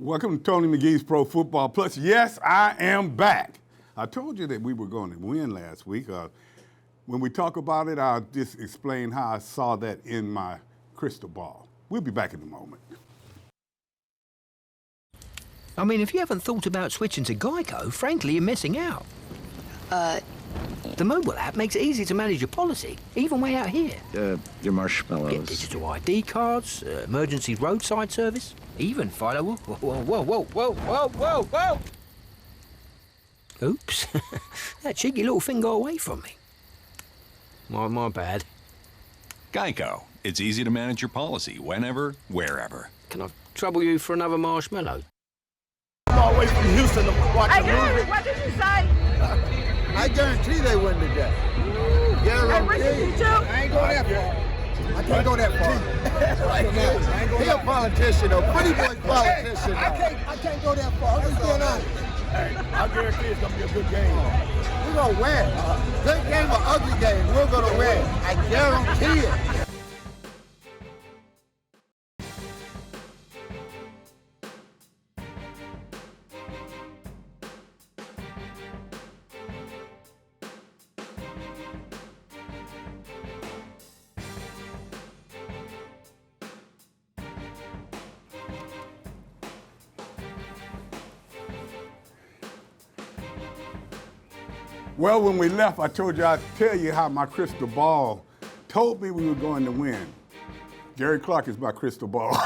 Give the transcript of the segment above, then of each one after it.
Welcome to Tony McGee's Pro Football Plus. Yes, I am back. I told you that we were going to win last week. When we talk about it, I'll just explain how I saw that in my crystal ball. We'll be back in a moment. I mean, if you haven't thought about switching to Geico, frankly, you're missing out. The mobile app makes it easy to manage your policy, even way out here. Your marshmallows. Get digital ID cards, emergency roadside service, even follow. Whoa. Oops. That cheeky little thing got away from me. My bad. Geico. It's easy to manage your policy whenever, wherever. Can I trouble you for another marshmallow? I'm all the way from Houston to watch a movie. What did you say? I guarantee they win today. Guarantee. I ain't going that far. I can't go that far. He a politician, a pretty boy politician. I can't go that far. What's going on? Hey, I guarantee it's going to be a good game. We're going to win. Good game or ugly game, we're going to win. I guarantee it. Well, when we left, I told you I'd tell you how my crystal ball told me we were going to win. Gary Clark is my crystal ball.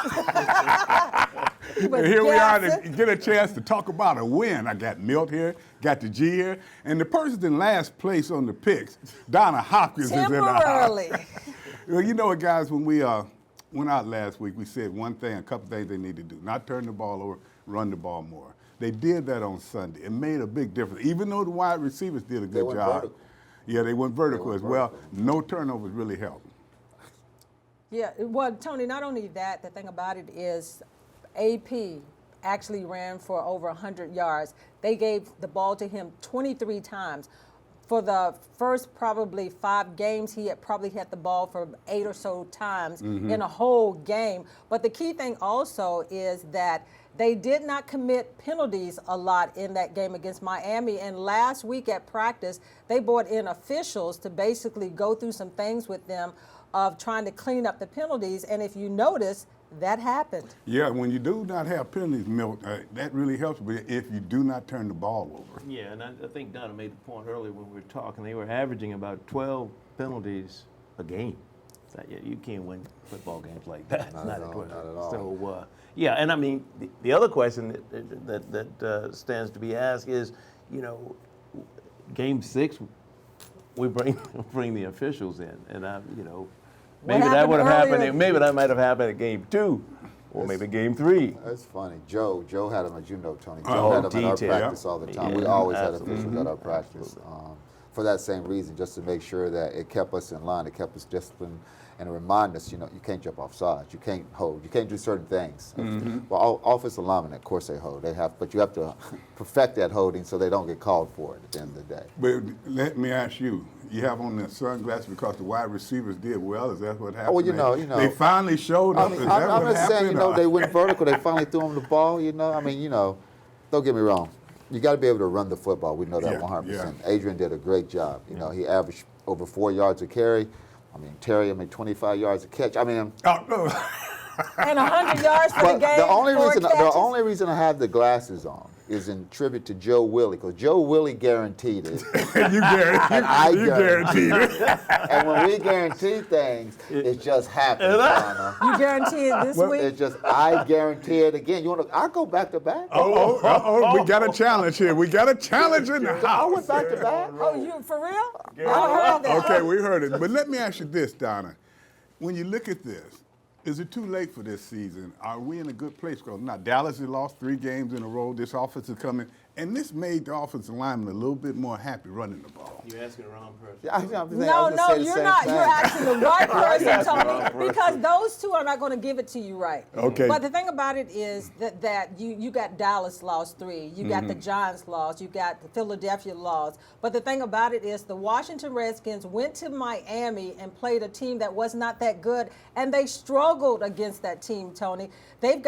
And here we are to get a chance to talk about a win. I got Milt here, got the G here, and the person in last place on the picks, Donna Hopkins, is in the house. Well, you know what, guys, when we went out last week, we said one thing, a couple things they need to do. Not turn the ball over, run the ball more. They did that on Sunday. It made a big difference. Even though the wide receivers did a good job. Vertical. Yeah, they went vertical as well. No turnovers really helped. Yeah, well, Tony, not only that, the thing about it is AP actually ran for over 100 yards. They gave the ball to him 23 times. For the first probably 5 games, he had probably had the ball for 8 or so times in a whole game. But the key thing also is that they did not commit penalties a lot in that game against Miami. And last week at practice, they brought in officials to basically go through some things with them of trying to clean up the penalties. And if you notice, that happened. Yeah, when you do not have penalties, Milt, that really helps. But if you do not turn the ball over. Yeah, and I think Donna made the point earlier when we were talking. They were averaging about 12 penalties a game. So, yeah, you can't win football games like that. Not at all. So, yeah, and I mean, the other question that stands to be asked is, you know, Game 6, we bring the officials in, and maybe that would have happened. Maybe that might have happened at Game 2, or maybe Game 3. That's funny. Joe had him, as you know, Tony. Joe had him in our practice all the time. Yeah, we always had absolutely. officials at our practice for that same reason, just to make sure that it kept us in line, it kept us disciplined, and remind us, you can't jump off sides, you can't hold, you can't do certain things. Well, offensive linemen, of course, they hold. But you have to perfect that holding so they don't get called for it at the end of the day. But let me ask you, you have on the sunglasses because the wide receivers did well. Is that what happened? Oh, well, you know. They finally showed up. I'm just saying, they went vertical. They finally threw him the ball, don't get me wrong. You got to be able to run the football. We know that 100%. Yeah. Adrian did a great job. He averaged over 4 yards a carry. Terry, 25 yards a catch. And 100 yards for the game. The only reason I have the glasses on is in tribute to Joe Willie, because Joe Willie guaranteed it. You guaranteed it. And when we guarantee things, it just happens, Donna. You guarantee it this week? It's just, I guarantee it again. I'll go back to back. We got a challenge here. We got a challenge in the house. I went back to back. Oh, you for real? I heard that. Okay, we heard it. But let me ask you this, Donna. When you look at this, Is it too late for this season? Are we in a good place? Because now Dallas has lost 3 games in a row. This offense is coming, and this made the offensive lineman a little bit more happy running the ball. You're asking the wrong person. Yeah, No, you're not. You're asking the right person, Tony, because those two are not going to give it to you right. Okay. But the thing about it is that you got Dallas lost 3, you got the Giants lost, you got the Philadelphia lost. But the thing about it is the Washington Redskins went to Miami and played a team that was not that good, and they struggled against that team, Tony. They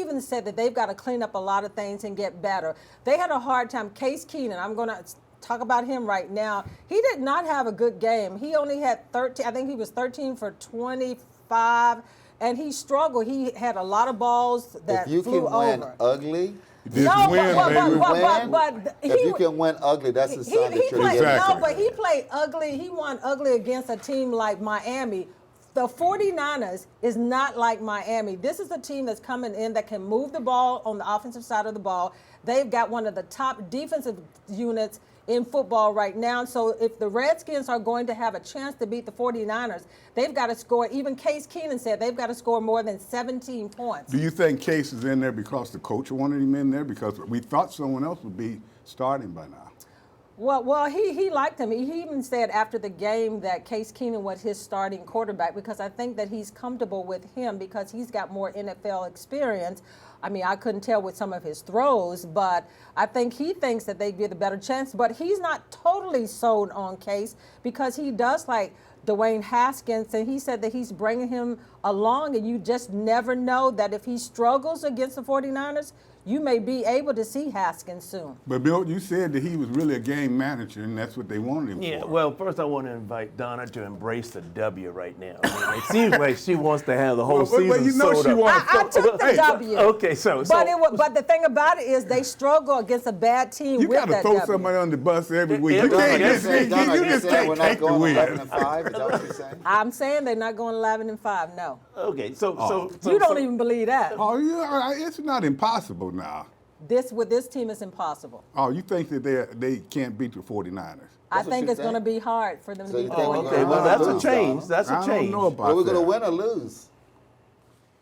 even said that they've got to clean up a lot of things and get better. They had a hard time. Case Keenum, I'm going to talk about him right now. He did not have a good game. He only had 13, I think he was 13 for 25, and he struggled. He had a lot of balls that if you flew can win over. ugly, This No, win, baby. but if you can win ugly, that's a sign that you're played, Exactly. No, but he played ugly. He won ugly against a team like Miami. The 49ers is not like Miami. This is a team that's coming in that can move the ball on the offensive side of the ball. They've got one of the top defensive units in football right now. So if the Redskins are going to have a chance to beat the 49ers, they've got to score. Even Case Keenum said they've got to score more than 17 points. Do you think Case is in there because the coach wanted him in there? Because we thought someone else would be starting by now. Well, he liked him. He even said after the game that Case Keenum was his starting quarterback because I think that he's comfortable with him because he's got more NFL experience. I mean, I couldn't tell with some of his throws, but I think he thinks that they get a better chance. But he's not totally sold on Case because he does like Dwayne Haskins, and he said that he's bringing him along, and you just never know that if he struggles against the 49ers, you may be able to see Haskins soon. But Bill, you said that he was really a game manager, and that's what they wanted him Yeah, for. well, first I want to invite Donna to embrace the W right now. I mean, it seems like she wants to have the whole season Well, you know sewed she up. wanted I took the W. Okay, so But the thing about it is they struggle against a bad team You with got to that throw W. somebody on the bus every week. Yeah, You can't Donna, just, you you just we're can't not take the going win. 11-5. Is that what you're saying? I'm saying they're not going 11-5. No, okay, so you don't even believe that. Oh, yeah, it's not impossible now. With this team, it's impossible. Oh, you think that they can't beat the 49ers? I what think you it's going to think? be hard for them So to you beat think the we're 49ers. okay, well that's a lose, change. Donna. That's a I don't change. know about Are we that. going to win or lose?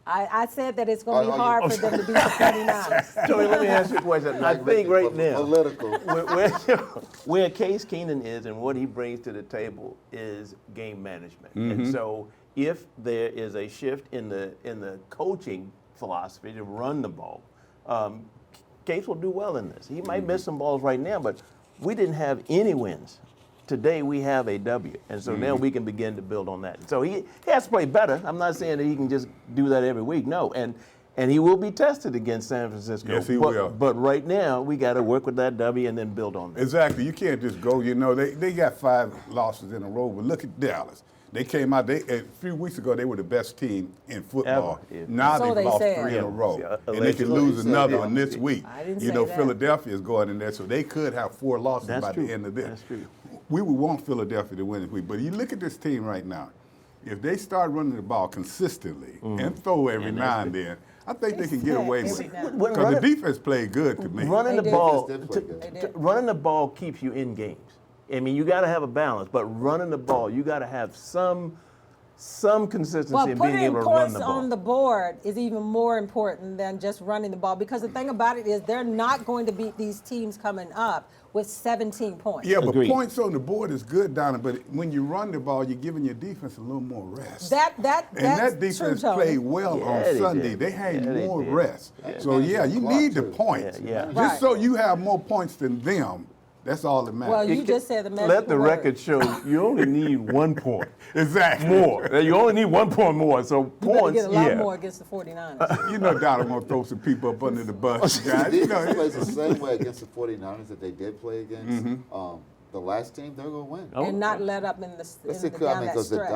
I said that it's going to be Are you- hard for them to beat the 49ers. Tony, let me ask you a question. I think right now, Political. where Case Keenum is and what he brings to the table is game management. And so if there is a shift in the coaching philosophy to run the ball, Case will do well in this. He might miss some balls right now, but we didn't have any wins. Today we have a W, and so now we can begin to build on that. So he has to play better. I'm not saying that he can just do that every week. No, and he will be tested against San Francisco. Yes, he will. But right now we got to work with that W and then build on that. Exactly. You can't just go. You know, they got 5 losses in a row, but look at Dallas. They came out. A few weeks ago, they were the best team in football. Ever, yeah. Now So they've they lost said. 3 in a row, Yeah, and they can allegedly. lose another Yeah. one this week. I didn't You say know, that. Philadelphia is going in there, so they could have 4 losses That's by true. the end of this. That's true. We would want Philadelphia to win this week, but you look at this team right now. If they start running the ball consistently and throw every now and then, I think they can get away with it. Every now. When Because the running- defense played good to me. Running They the did. ball, Defense did play good. They did. running the ball keeps you in games. I mean, you got to have a balance, but running the ball, you got to have some consistency Well, in being putting able to run points the ball. on the board is even more important than just running the ball because the thing about it is they're not going to beat these teams coming up with 17 points. Yeah, but Agreed. points on the board is good, Donna. But when you run the ball, you're giving your defense a little more rest. That's and that true, defense Tony. played well Yeah, on they Sunday. did. They had Yeah, they more did. rest. So yeah, you Clock, need the too. points. Yeah, yeah. Just Right. so you have more points than them. That's all that matters. Well, you It just can- said the magic Let the word. record show you only need 1 point exactly. more. You only need 1 point more. So You better points, get a lot yeah. more against the 49ers. You know Donna gonna throw some people up under the bus, guys. The You defense know, plays the same way against the 49ers that they did play against the last team. They're going to win. Oh, and not let up in the It's in a- the, down that 'cause stretch.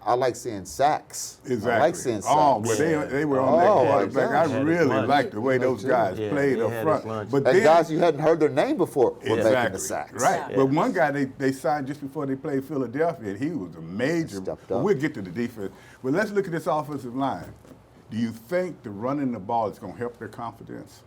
I like seeing sacks. exactly. I like seeing sacks. Oh, but they were on that Oh, quarterback. I exactly. really Lunch. liked the way those guys Yeah, played he up had front. his lunch. But And then, guys you hadn't heard their name before were making exactly. the sacks. Right. Yeah. But one guy they signed just before they played Philadelphia, and he was a major. Stepped But up. we'll get to the defense. But let's look at this offensive line. Do you think the running the ball is going to help their confidence?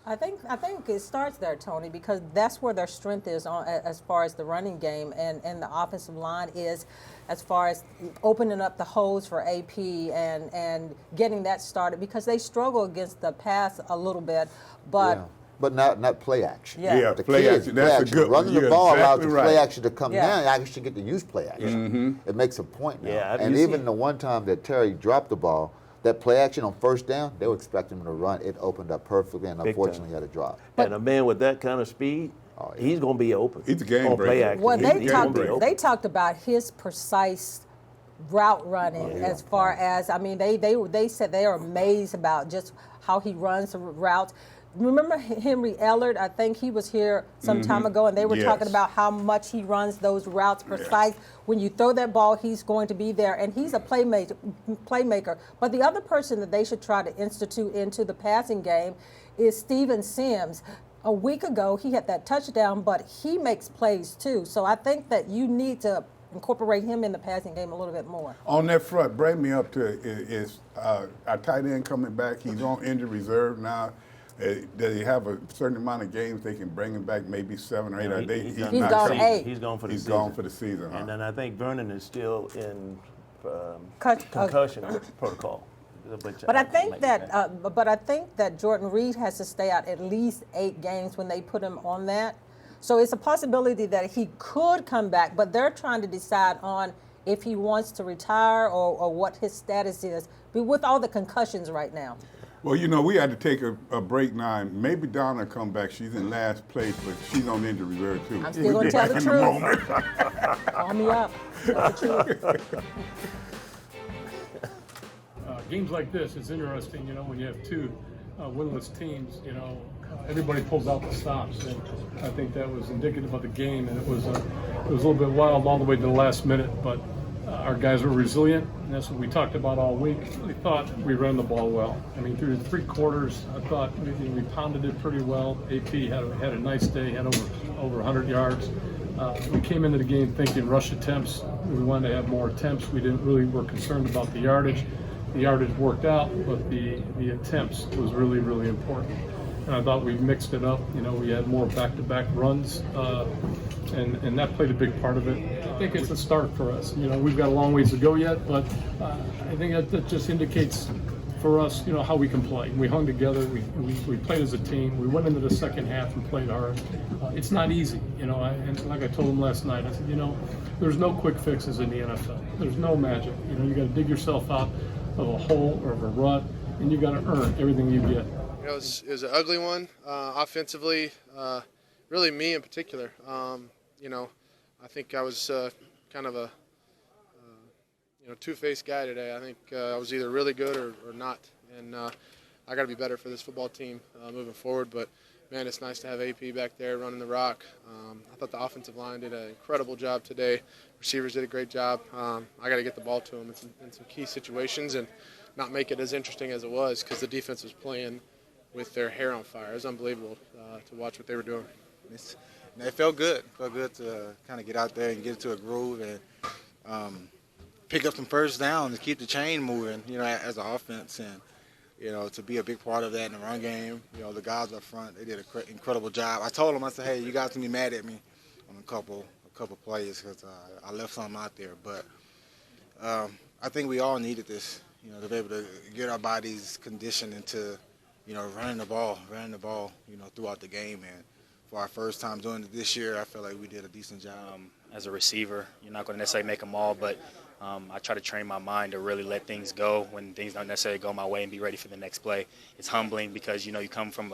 I think it starts there, Tony, because that's where their strength is on as far as the running game, and the offensive line is as far as opening up the holes for AP and getting that started, because they struggle against the pass a little bit, but. Yeah. But not play action. Yeah. The play kids, action. That's a good one. Running the You're ball allows exactly the right. play action to come Yeah. down. You actually get to use play action. It makes a point now. Yeah, and you even see- the one time that Terry dropped the ball, that play action on first down, they were expecting him to run. It opened up perfectly, and Big unfortunately time. had a drop. And a man with that kind of speed, Oh, yeah. he's going to be open. He's a game on play breaker. action. Well, He- they he's talked. gonna be open. They talked about his precise route running, as far as they said they are amazed about just how he runs the routes. Remember Henry Ellard? I think he was here some time ago, and they were talking Yes. about how much he runs those routes precise. When you throw that ball, he's going to be there, and he's a playmaker. But the other person that they should try to institute into the passing game is Steven Sims. A week ago, he had that touchdown, but he makes plays too. So I think that you need to incorporate him in the passing game a little bit more. On that front, bring me up to is our tight end coming back. He's on injured reserve now. Does he have a certain amount of games they can bring him back, maybe 7 or 8? He's He's not gone coming. 8. He's gone for the He's season. gone for the season, huh? And then I think Vernon is still in Concussion. concussion protocol. But I think that Jordan Reed has to stay out at least 8 games when they put him on that. So it's a possibility that he could come back, but they're trying to decide on if he wants to retire or what his status is with all the concussions right now. Well, we had to take a break now. And maybe Donna will come back. She's in last place, but she's on injured reserve too. I'm still going to tell the truth. Call me up. Tell the truth. Games like this, it's interesting, when you have 2 winless teams, everybody pulls out the stops, and I think that was indicative of the game, and it was a little bit wild all the way to the last minute, but our guys were resilient, and that's what we talked about all week. We thought we ran the ball well. I mean, through the 3 quarters, I thought we pounded it pretty well. AP had a nice day, had over 100 yards. We came into the game thinking rush attempts. We wanted to have more attempts. We were concerned about the yardage. The yardage worked out, but the attempts was really, really important. And I thought we mixed it up. We had more back-to-back runs, and that played a big part of it. I think it's a start for us. We've got a long ways to go yet, but I think that just indicates for us, how we can play. We hung together. We played as a team. We went into the second half and played hard. It's not easy, and like I told them last night, I said, there's no quick fixes in the NFL. There's no magic. You got to dig yourself out of a hole or of a rut, and you got to earn everything you get. It was an ugly one. Offensively, really me in particular. I think I was kind of a two-faced guy today. I think I was either really good or not, and I got to be better for this football team moving forward. But man, it's nice to have AP back there running the rock. I thought the offensive line did an incredible job today. Receivers did a great job. I got to get the ball to them in some key situations and not make it as interesting as it was because the defense was playing with their hair on fire. It was unbelievable to watch what they were doing. It felt good. It felt good to kind of get out there and get into a groove and pick up some first downs and keep the chain moving, as an offense. And, to be a big part of that in the run game, the guys up front, they did an incredible job. I told them, I said, hey, you guys can be mad at me on a couple plays because I left something out there. But I think we all needed this, to be able to get our bodies conditioned into running the ball, throughout the game. And for our first time doing it this year, I feel like we did a decent job. As a receiver, you're not going to necessarily make them all, but I try to train my mind to really let things go when things don't necessarily go my way and be ready for the next play. It's humbling because, you come from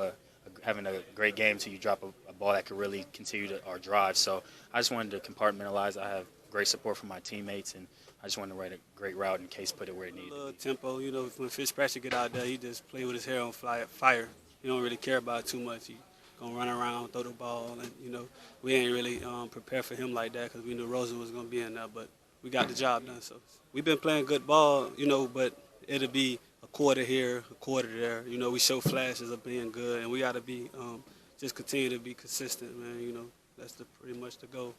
having a great game till you drop a ball that could really continue our drive. So I just wanted to compartmentalize. I have great support from my teammates, and I just wanted to write a great route in case put it where it needed. Tempo, when Fitzpatrick get out there, he just play with his hair on fire. He don't really care about it too much. He gonna run around, throw the ball, and we ain't really prepared for him like that because we knew Rosen was gonna be in there, but we got the job done. So we've been playing good ball, but it'll be a quarter here, a quarter there. We show flashes of being good, and we got to be just continue to be consistent, man. That's pretty much the goal.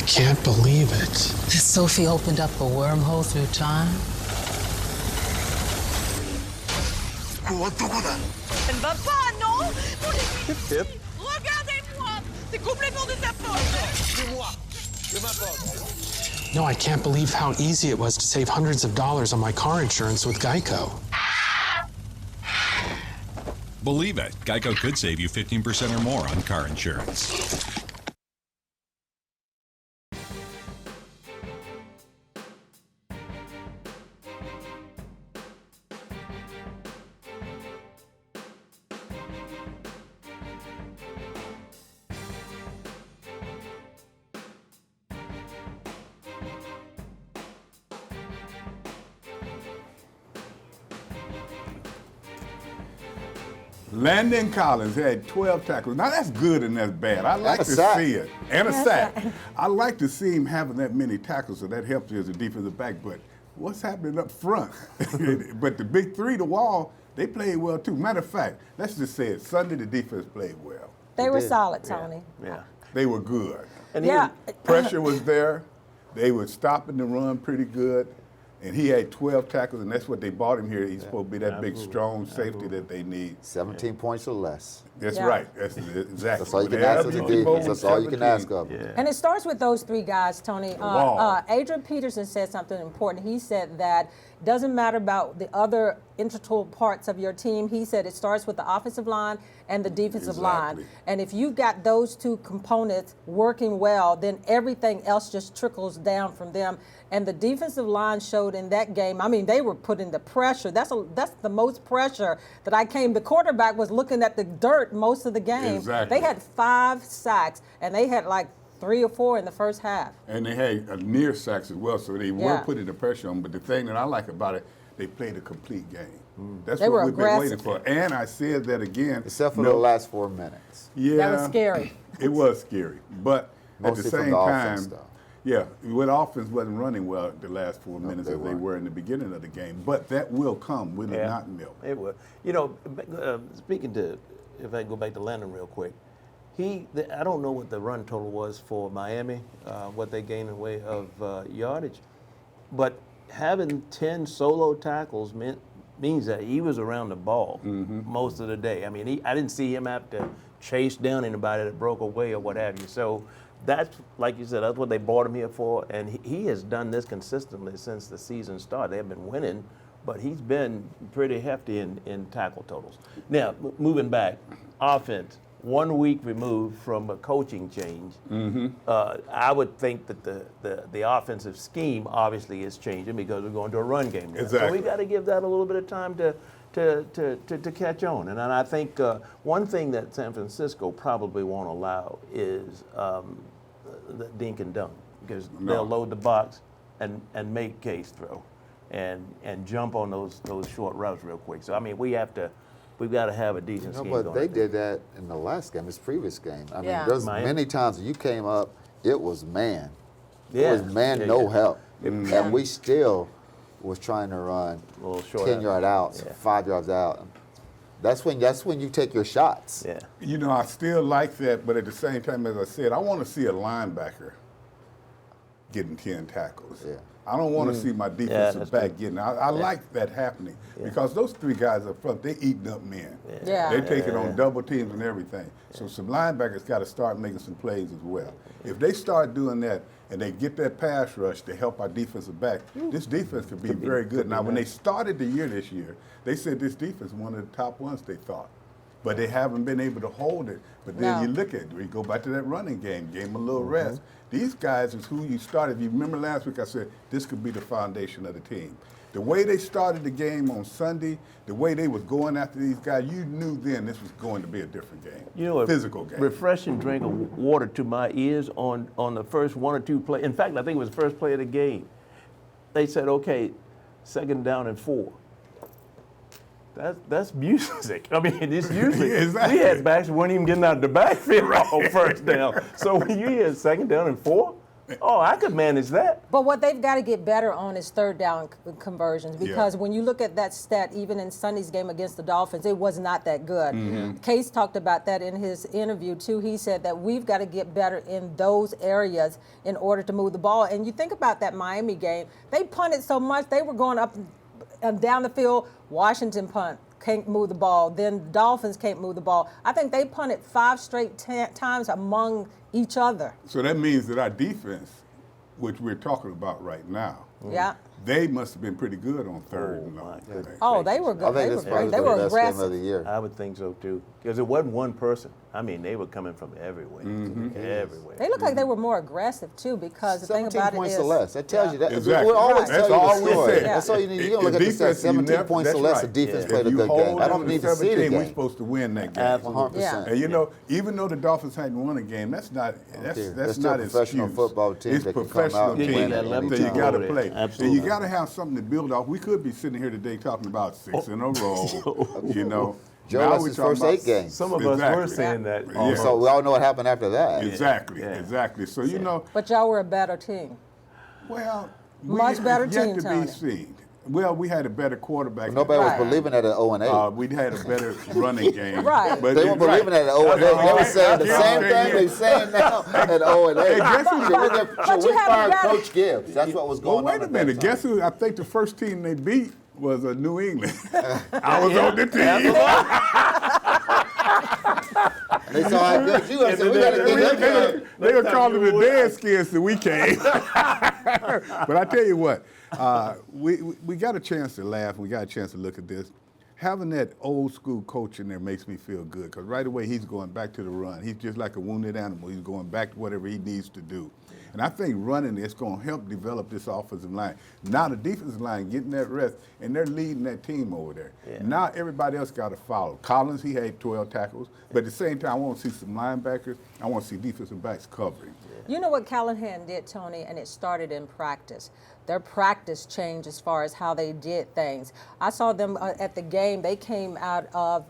I can't believe it. Has Sophie opened up a wormhole through time? Elle ne va pas, non? Tip, tip. Regardez-moi! C'est complètement de ta faute! No, I can't believe how easy it was to save hundreds of dollars on my car insurance with Geico. Believe it, Geico could save you 15% or more on car insurance. Landon Collins had 12 tackles. Now that's good and that's bad. I like to see it. And a sack. I like to see him having that many tackles, so that helps you as a defensive back. But what's happening up front? But the big three, the wall, they played well too. Matter of fact, let's just say it. Sunday the defense played well. They were solid, Tony. Yeah. They were good. And Pressure was there. They were stopping the run pretty good. And he had 12 tackles, and that's what they bought him here. He's supposed to be that big, strong safety that they need. 17 points or less. That's right. That's exactly. That's all you can ask of the defense. That's all you can ask of them. And it starts with those three guys, Tony. Adrian Peterson said something important. He said that it doesn't matter about the other integral parts of your team. He said it starts with the offensive line and the defensive line. And if you've got those two components working well, then everything else just trickles down from them. And the defensive line showed in that game, I mean, they were putting the pressure. That's the most pressure that I came. The quarterback was looking at the dirt most of the game. Exactly. They had 5 sacks, and they had like 3 or 4 in the first half. And they had near sacks as well, so they were putting the pressure on. But the thing that I like about it, they played a complete game. That's what we've been waiting for. And I said that again. Except for the last 4 minutes. Yeah. That was scary. It was scary. But mostly at the same from the time, offense, though. Yeah, with offense wasn't running well the last 4 minutes as they were in the beginning of the game. But that will come, will it not, Milt? It will. You know, speaking to, if I go back to Landon real quick, I don't know what the run total was for Miami, what they gained in the way of yardage, but having 10 solo tackles means that he was around the ball most of the day. I mean, I didn't see him have to chase down anybody that broke away or what have you. So that's, like you said, that's what they brought him here for, and he has done this consistently since the season started. They have been winning, but he's been pretty hefty in tackle totals. Now, moving back, offense, 1 week removed from a coaching change, I would think that the offensive scheme obviously is changing because we're going to a run game now. Exactly. So we got to give that a little bit of time to catch on. And I think one thing that San Francisco probably won't allow is the dink and dunk, because they'll load the box and make Case throw and jump on those short routes real quick. So I mean, we've got to have a decent scheme but going. they did that in the last game, this previous game. I mean, there's Miami. many times that you came up, it was man. Yeah. It was man, no help. And we still was trying to run 10-yard outs, 5 yards out. That's when you take your shots. Yeah. You know, I still like that, but at the same time, as I said, I want to see a linebacker getting 10 tackles. Yeah. I don't want to see my defensive back getting. I like that happening because those 3 guys up front, they eating up men. They're taking on double teams and everything. So some linebackers got to start making some plays as well. If they start doing that and they get that pass rush to help our defensive back, this defense could be very good. Now, when they started the year this year, they said this defense was one of the top ones they thought. But they haven't been able to hold it. But then you look at it, we go back to that running game, gave them a little rest. These guys is who you started. If you remember last week I said this could be the foundation of the team. The way they started the game on Sunday, the way they was going after these guys, you knew then this was going to be a different game. You know, physical game. Refreshing drink of water to my ears on the first 1 or 2 play. In fact, I think it was the first play of the game. They said, okay, 2nd down and 4. That's music. I mean, it's usually we had backs who weren't even getting out of the backfield on 1st down. So when you hear 2nd down and 4, Oh, I could manage that. But what they've got to get better on is third down conversions, because when you look at that stat, even in Sunday's game against the Dolphins, it was not that good. Case talked about that in his interview too. He said that we've got to get better in those areas in order to move the ball. And you think about that Miami game, they punted so much, they were going up and down the field. Washington punt, can't move the ball. Then Dolphins can't move the ball. I think they punted 5 straight times among each other. So that means that our defense, which we're talking about right now, they must have been pretty good on third and long. Oh, they were good. I think They were the best aggressive. game of the year. I would think so too, because it wasn't one person. I mean, they were coming from everywhere, everywhere. They look like they were more aggressive too, because the thing 17 about it points is, or less. That tells you that. Exactly. We always That's tell you all the we story. said. That's all you need. You don't look at Defense, the stat. 17 points or that's less. right. The defense If played a you good hold game. I them don't need to see the 17, we're game. supposed to win that game. 100%. And you know, even though the Dolphins hadn't won a game, that's not That's still not a professional excuse. football team It's that can come professional out and team. win at So any you time. got to play. And Absolutely. you got to have something to build off. We could be sitting here today talking about 6 in a row. You know. Joe, Now that's we're his talking first about 8 games. Some of us were saying that. Yeah. So we all know what happened after that. Exactly, exactly. So you know, but y'all were a better team. well, Much better it's yet team, to Tony. be seen. Well, we had a better quarterback. But nobody was believing at an 0-8. We had a better running game. Right. But They weren't believing at an 0-8. They were saying the same thing they're saying now at 0-8. So we fired Coach Gibbs. That's what was going on. Well, wait a minute. Guess who? I think the first team they beat was New England. I was on the team. They saw how good you were. So we got to get him. They were calling the dead skins the weekend. But I tell you what, we got a chance to laugh. We got a chance to look at this. Having that old school coach in there makes me feel good, because right away he's going back to the run. He's just like a wounded animal. He's going back to whatever he needs to do. And I think running is going to help develop this offensive line. Now the defensive line getting that rest, and they're leading that team over there. Yeah. Now everybody else got to follow. Collins, he had 12 tackles, but at the same time, I want to see some linebackers. I want to see defensive backs covering. You know what Callahan did, Tony, and it started in practice. Their practice changed as far as how they did things. I saw them at the game. They came out of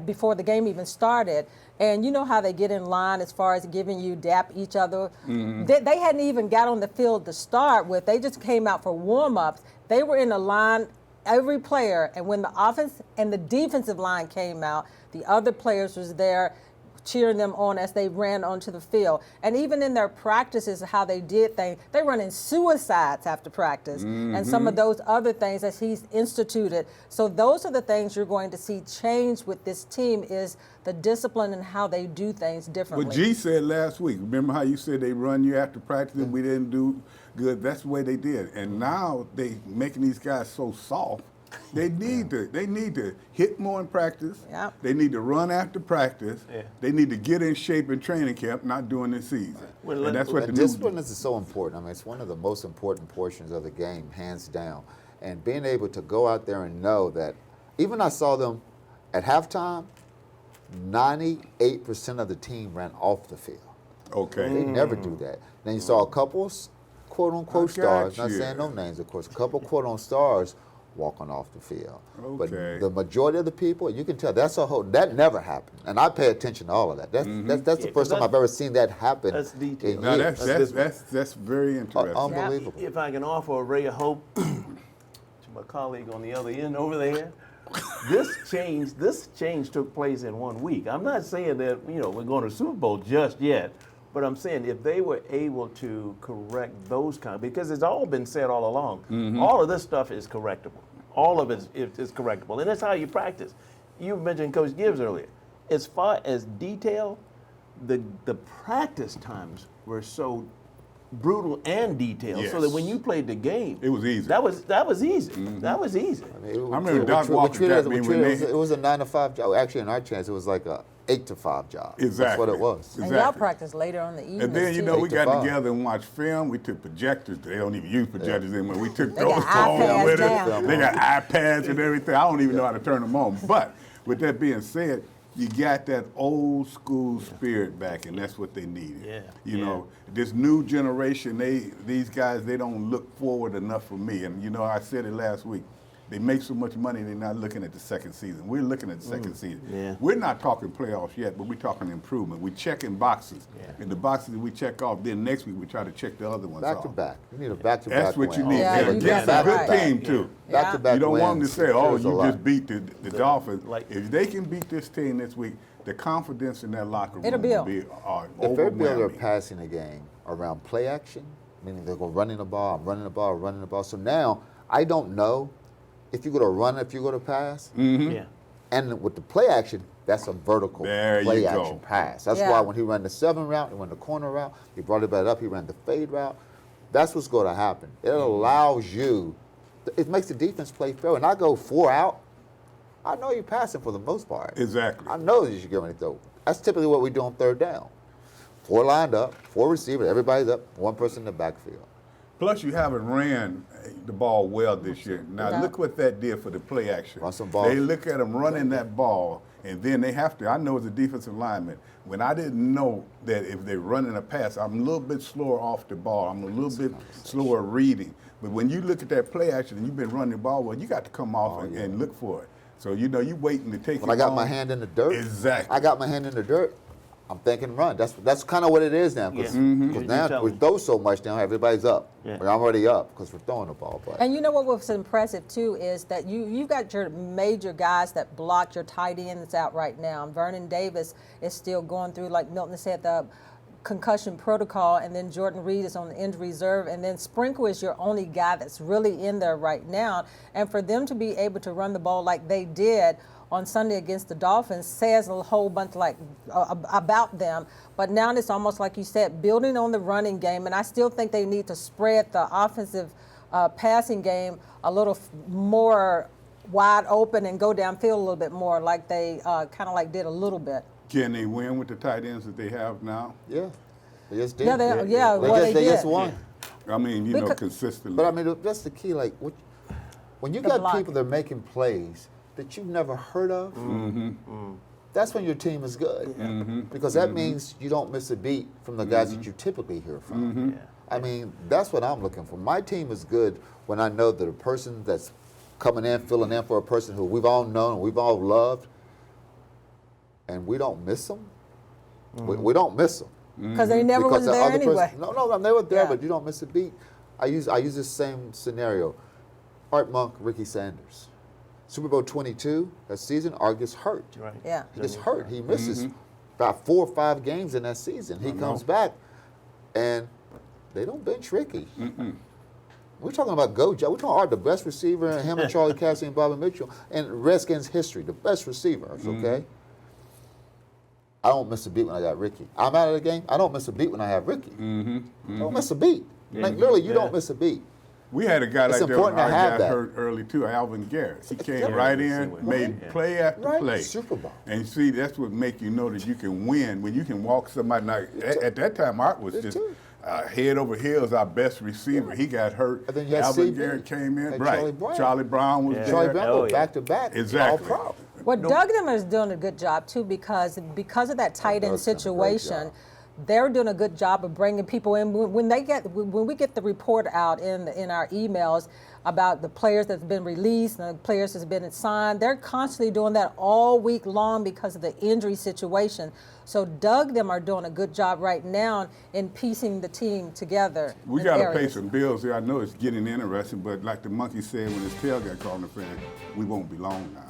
before the game even started, and you know how they get in line as far as giving you dap each other. They hadn't even got on the field to start with. They just came out for warm-ups. They were in a line, every player, and when the offense and the defensive line came out, the other players was there cheering them on as they ran onto the field. And even in their practices, how they did things, they running suicides after practice and some of those other things that he's instituted. So those are the things you're going to see change with this team, is the discipline and how they do things differently. What G said last week, remember how you said they run you after practice and we didn't do good? That's the way they did. And now they making these guys so soft. They need to hit more in practice. Yep. They need to run after practice. They need to get in shape in training camp, not during the season. And that's what the discipline is so important. I mean, it's one of the most important portions of the game, hands down. And being able to go out there and know that, even I saw them at halftime, 98% of the team ran off the field. Okay. They never do that. Then you saw a couple quote-unquote stars, not you. saying no names, of course, a couple quote-unquote stars walking off the field. But Okay. the majority of the people, you can tell, that never happened. And I pay attention to all of that. That's the first time I've ever seen that happen. That's detail. in Now years. that's very interesting. Unbelievable. If I can offer a ray of hope to my colleague on the other end over there, this change took place in 1 week. I'm not saying that we're going to Super Bowl just yet, but I'm saying if they were able to correct those because it's all been said all along, all of this stuff is correctable. All of it is correctable, and that's how you practice. You mentioned Coach Gibbs earlier. As far as detail, the practice times were so brutal and detailed, so that when you played the game, it was easy. That was easy. That was easy. I remember Doc Walker got me when it was a 9 to 5 job. Actually, in our chance, it was like a 8 to 5 job. Exactly. That's what it was. Exactly. And y'all practiced later on the evening. And then, too. we got 8 to 5. together and watched film. We took projectors. They don't even use projectors anymore. We took They those got phones iPads with now. us. They got iPads and everything. I don't even know how to turn them on. But with that being said, you got that old school spirit back, and that's what they needed. Yeah. You know, this new generation, these guys, they don't look forward enough for me. And, I said it last week. they make so much money they're not looking at the second season. We're looking at the second season. Yeah. We're not talking playoffs yet, but we're talking improvement. We're checking boxes. And the boxes that we check off, then next week we try to check the other ones off. Back to back. You need a back-to-back That's what you win. need. Yeah, And you against got a good that right. team, too. Back-to-back You don't want them to wins say, oh, shows a you lot. just beat the Dolphins. If they can beat this team this week, the confidence in that locker room It'll will build. be If they're overwhelming. passing the game around play action, meaning they're going running the ball, running the ball, running the ball. So now I don't know if you're going to run, if you're going to pass. Yeah. And with the play action, that's a vertical There play you action go. pass. That's Yeah. why when he ran the 7 route, he ran the corner route, he brought it back up, he ran the fade route. That's what's going to happen. It allows you, it makes the defense play fair. And I go 4 out, I know you're passing for the most part. Exactly. I know that you should get ready to throw. That's typically what we do on 3rd down. 4 lined up, 4 receivers, everybody's up, 1 person in the backfield. Plus, you haven't ran the ball well this year. Now, No. look what that did for the play action. Run some balls. They look at them running that ball, and then they have to. I know as a defensive lineman, when I didn't know that if they're running a pass, I'm a little bit slower off the ball. I'm a little bit slower reading. But when you look at that play action and you've been running the ball, well, you got to come off and look for it. So, you know, you waiting to take When it I got home. my hand in the dirt, Exactly. I got my hand in the dirt, I'm thinking run. That's kind of what it is now. Because now we throw so much now, everybody's up. Yeah. I'm already up because we're throwing the ball. But And you know what was impressive too is that you've got your major guys that blocked your tight ends out right now. Vernon Davis is still going through, like Milton said, the concussion protocol, and then Jordan Reed is on the injury reserve, and then Sprinkle is your only guy that's really in there right now. And for them to be able to run the ball like they did on Sunday against the Dolphins says a whole bunch about them. But now it's almost like you said, building on the running game, and I still think they need to spread the offensive passing game a little more wide open and go downfield a little bit more, like they kind of like did a little bit. Can they win with the tight ends that they have now? yeah, they just did. Yeah, they They just did. won. I mean, you know, consistently. But I mean, that's the key. Like, when you The got block. people that are making plays that you've never heard of, that's when your team is good. Because that means you don't miss a beat from the guys that you typically hear from. I mean, that's what I'm looking for. My team is good when I know that a person that's coming in, filling in for a person who we've all known, we've all loved, and we don't miss them. We don't miss them. Because they never was the there other anyway. person, no, they were there, Yeah. but you don't miss a beat. I use the same scenario. Art Monk, Ricky Sanders. Super Bowl 22, that season, Art gets hurt. Right. Yeah. He gets hurt. He misses about 4 or 5 games in that season. He comes back, and they don't bench Ricky. We're talking about go job. We're talking Art, the best receiver, and him and Charlie Cassidy and Bobby Mitchell, and Redskins history, the best receivers, okay? I don't miss a beat when I got Ricky. I'm out of the game. I don't miss a beat when I have Ricky. I don't miss a beat. Like, literally, you don't miss a beat. We had a guy It's like that when important to I have got that. hurt early too, Alvin Garrett. He came Yeah. right in, made play after Right. play. Super Bowl. And see, that's what make you know that you can win when you can walk somebody. Like, at that time, Art was just head over heels our best receiver. He got hurt. And then you had Alvin CB Garrett came in. and Right. Charlie Brown. Charlie Brown was there. Charlie Brown back to back. Exactly. All pro. Well, Doug them is doing a good job too because of that tight end Doug's done a great situation. job. They're doing a good job of bringing people in. When we get the report out in our emails about the players that's been released and the players that's been signed, they're constantly doing that all week long because of the injury situation. So Doug them are doing a good job right now in piecing the team together. We in got to pay areas. some bills here. I know it's getting interesting, but like the monkey said when his tail got caught in the fan, we won't be long now.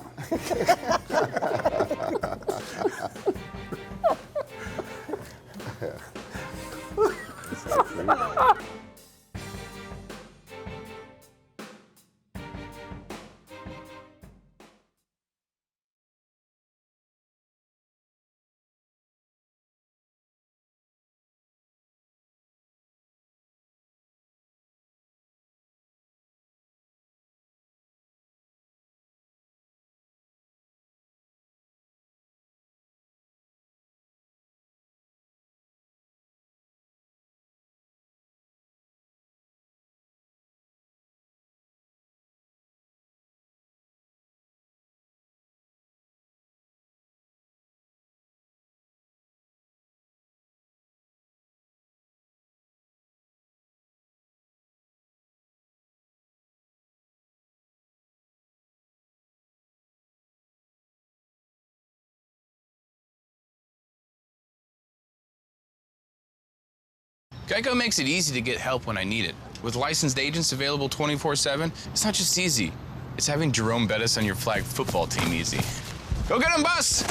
Geico makes it easy to get help when I need it. With licensed agents available 24/7, it's not just easy. It's having Jerome Bettis on your flag football team easy. Go get him, Bus!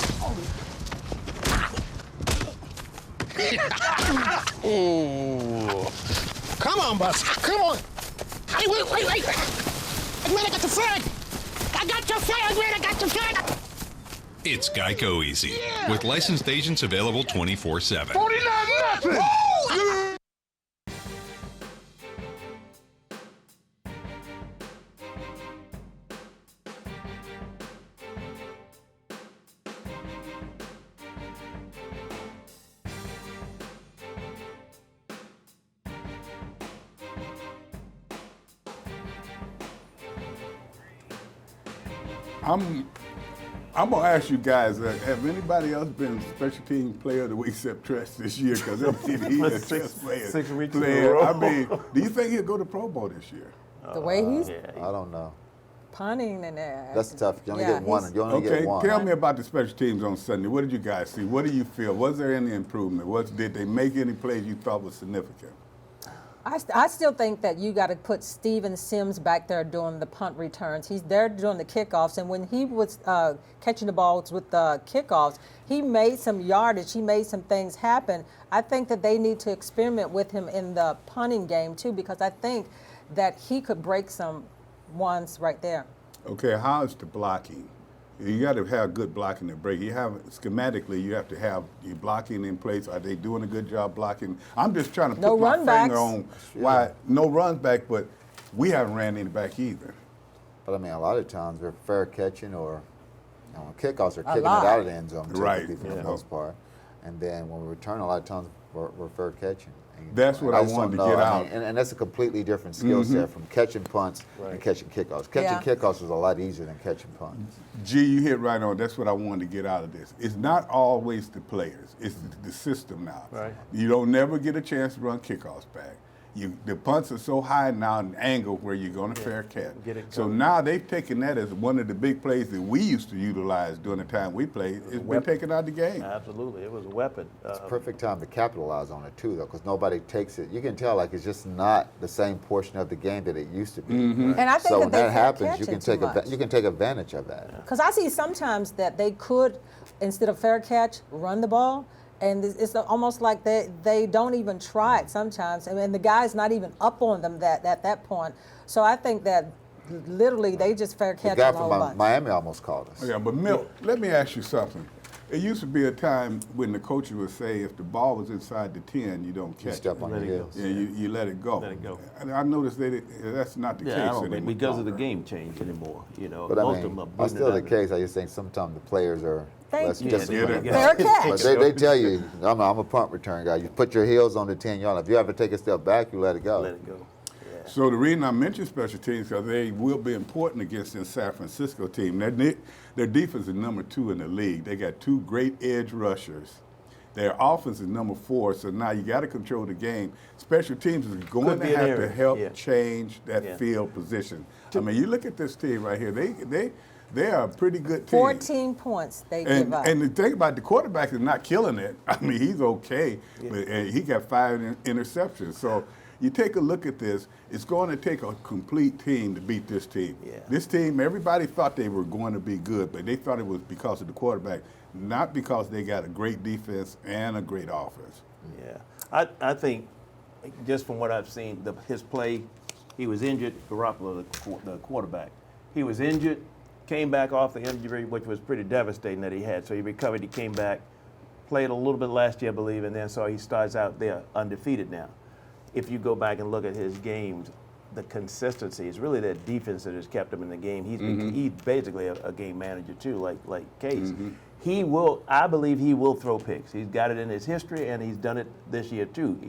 Ooh. Come on, Bus. Come on. Hey, wait. I'm glad I got the flag. I got your flag, man. I got your flag. It's Geico Easy, with licensed agents available 24/7. 49-0. I'm gonna ask you guys: have anybody else been special team player of the week except Tresh this year? Because he is just playing. 6 weeks in a row. I mean, do you think he'll go to Pro Bowl this year? The way he's I don't know. punting and That's tough. You only get one. You only get one. Tell me about the special teams on Sunday. What did you guys see? What do you feel? Was there any improvement? Did they make any plays you thought was significant? I still think that you got to put Steven Sims back there doing the punt returns. He's there doing the kickoffs, and when he was catching the balls with the kickoffs, he made some yardage. He made some things happen. I think that they need to experiment with him in the punting game too, because I think that he could break some ones right there. Okay, how is the blocking? You got to have good blocking to break. Schematically, you have to have your blocking in place. Are they doing a good job blocking? I'm just trying to put my finger on why no runs back, but we haven't ran any back either. But I mean, a lot of times we're fair catching or kickoffs are kicking it out of the end zone typically for the most part. And then when we return, a lot of times we're fair catching. That's what I wanted to get out. And that's a completely different skill set from catching punts and catching kickoffs. Catching kickoffs is a lot easier than catching punts. G, you hit right on. That's what I wanted to get out of this. It's not always the players. It's the system now. Right. You don't never get a chance to run kickoffs back. The punts are so high now in angle where you're going to fair catch. So now they've taken that as one of the big plays that we used to utilize during the time we played. It's been taken out of the game. Absolutely. It was a weapon. It's a perfect time to capitalize on it, too, though, because nobody takes it. You can tell, like, it's just not the same portion of the game that it used to be. And I think so that when that happens, you can take advantage of that. Because I see sometimes that they could, instead of fair catch, run the ball. And it's almost like they don't even try it sometimes. And the guy's not even up on them at that point. So I think that literally they just fair catch the guy on the whole from bunch. Miami almost called us. Yeah, but Milt, let me ask you something. It used to be a time when the coach would say, if the ball was inside the 10, you don't catch You step on the heels. Yeah, you let it go. Let it go. And I noticed that that's not the case I don't anymore. think because of the game change anymore. But I mean, that's still the case. I just think sometimes the players are less disciplined. Fair catch. But they tell you, I'm a punt return guy. You put your heels on the 10-yard. If you ever take a step back, you let it go. Let it go. So the reason I mention special teams because they will be important against the San Francisco team. Their defense is number 2 in the league. They got 2 great edge rushers. Their offense is number 4. So now you got to control the game. Special teams is going to have to help change that field position. I mean, you look at this team right here. They are a pretty good team. 14 points they give up. And the thing about the quarterback is not killing it. I mean, he's okay, but he got 5 interceptions. So you take a look at this, it's going to take a complete team to beat this team. This team, everybody thought they were going to be good, but they thought it was because of the quarterback, not because they got a great defense and a great offense. Yeah. I think, just from what I've seen, his play, he was injured, Garoppolo, the quarterback. He was injured, came back off the injury, which was pretty devastating that he had. So he recovered, he came back, played a little bit last year, I believe, and then so he starts out there undefeated now. If you go back and look at his games, the consistency is really that defense that has kept him in the game. He's basically a game manager too, like Case. He will, I believe he will throw picks. He's got it in his history, and he's done it this year too.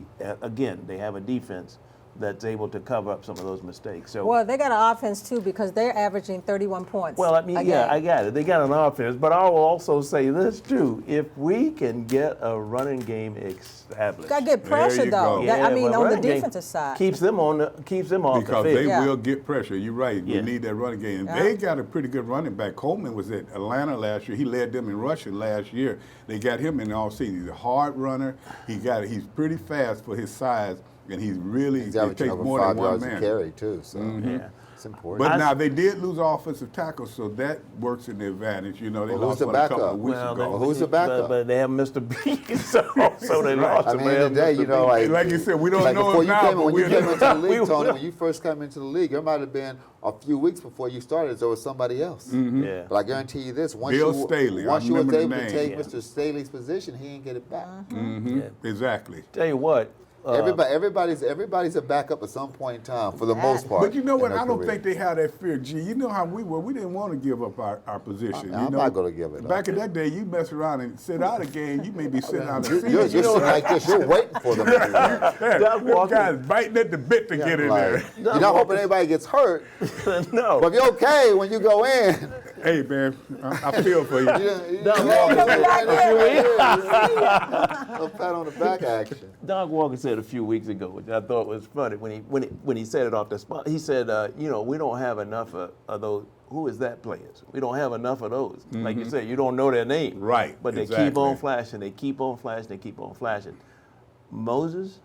Again, they have a defense that's able to cover up some of those mistakes. So, well, they got an offense too because they're averaging 31 points. well, I mean, a yeah, game. I got it. They got an offense, but I will also say this too: if we can get a running game established, Got to get pressure you though. go. That- I Yeah, mean, well, on the running game defensive side. keeps them off Because the they field. will get pressure. You're right. Yeah. We need that running game. Yeah. They got a pretty good running back. Coleman was at Atlanta last year. He led them in rushing last year. They got him in all season. He's a hard runner. He's pretty fast for his size, and he's really He's it averaging takes over more 5 than one yards man. a carry too. So Yeah. it's important. But now they did lose offensive tackles, so that works in their advantage. You know, they Well, who's lost the one a couple backup? of weeks Well, ago. who's the backup? But they have Mr. B, so they lost I him. mean, They in have the day, Mr. you know, B. like you said, we don't like know before him you now, came, but when you we came into the league, will. Tony, when you first came into the league, there might have been a few weeks before you started, there was somebody else. Yeah. But I guarantee you this: once Bill you Staley, once I you was remember able the to name. take Mr. Staley's position, he ain't get it back. Exactly. Tell you what. Everybody's a backup at some point in time, for the most part. But you know what? in their I don't career. think they have that fear, G. You know how we were. We didn't want to give up our position. I'm you know? not gonna give it up. Back in that day, you mess around and sit out a game, you may be sitting out a You're season. sitting like this. You're waiting for them to do that. This guy's biting at the bit to get in there. You're not hoping anybody gets hurt. No. But if you're okay when you go in. Hey, man, I feel for you. A pat on the back action. Doug Walker said a few weeks ago, which I thought was funny, when he said it off the spot. He said, we don't have enough of those. Who is that players? We don't have enough of those. Like you said, you don't know their name. Right. But they keep on flashing. They keep on flashing. They keep on flashing. Moses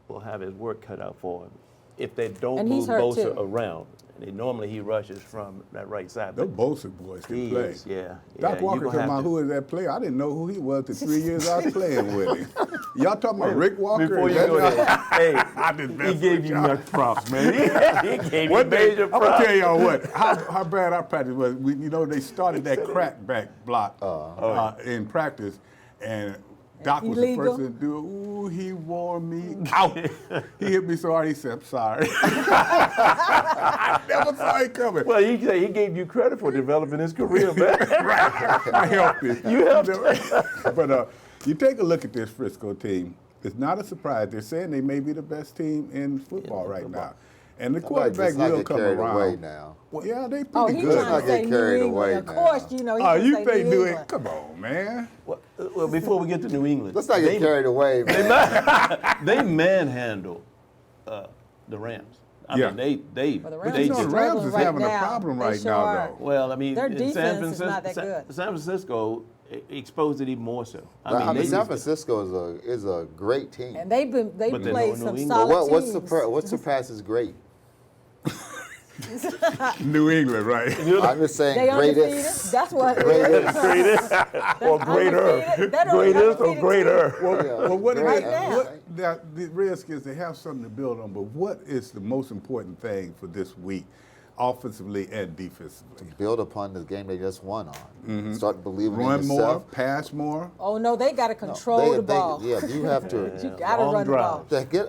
will have his work cut out for him if they don't And move he's hurt, Bosa too. around. Normally he rushes from that right side. Those Bosa boys can play. Is, yeah. Doc you Walker gonna talking have about to- who is that player. I didn't know who he was the 3 years I was playing with him. Y'all talking about Rick Walker? Before you Is that go y'all- there, hey, I just he messed gave with you y'all. much props, man. He gave you One day, major I'm gonna props. tell y'all what, how bad our practice was. They started that crackback block in practice, and Doc was Illegal. the first to do it. Ooh, he wore me out. He hit me so hard, he said, I'm sorry. I never saw it coming. Well, he gave you credit for developing his career, man. Right. I helped him. You helped. But you take a look at this Frisco team. It's not a surprise. They're saying they may be the best team in football right now. And the quarterback Let's not will get come carried around. away now. Well, yeah, they pretty Oh, he's good. trying to say New carried England. away Of now. course, you know. He Oh, can you say think New New England. England? Come on, man. Well, before we get to New England, Let's not get carried away, man. they manhandle the Rams. I Yeah. mean, they Well, the Rams But you are know, the struggling Rams is right having now. a problem They right sure now, are. though. well, I mean, Their in defense is not that good. San Francisco exposed it even more so. I mean, they San used- Francisco is a great team. And they But they're played no some New England. solid But teams. what surpasses great? New England, right? I'm just saying They undefeated. greatest. That's what it Greatest. is. greatest or greater, Undefeated. They're the greatest or undefeated greater. Well, what it Right is, now. the Redskins, they have something to build on, but what is the most important thing for this week, offensively and defensively? Build upon the game they just won on. Start believing in Run more, yourself. pass more. Oh no, they got to control the ball. Yeah, you have to. You got to Long run the ball. To get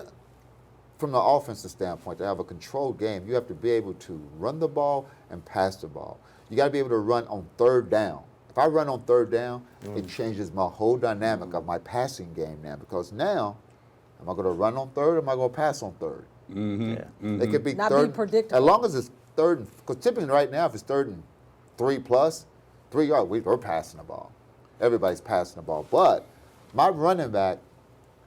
from the offensive standpoint, to have a controlled game, you have to be able to run the ball and pass the ball. You got to be able to run on third down. If I run on third down, it changes my whole dynamic of my passing game now. Because now, am I going to run on third or am I going to pass on third? It could be Not be third. predictable. As long as it's third, because typically right now, if it's third and 3+, 3 yards, we're passing the ball. Everybody's passing the ball. But my running back,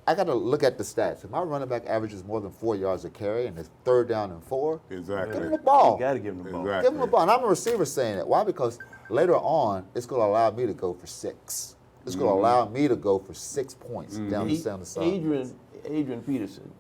I got to look at the stats. If my running back averages more than 4 yards a carry and it's third down and 4, Exactly. give him the ball. You got to give them the ball. Exactly. Give him the ball. And I'm a receiver saying it. Why? Because later on, it's going to allow me to go for 6. It's going to allow me to go for 6 points down the center side. Adrian Peterson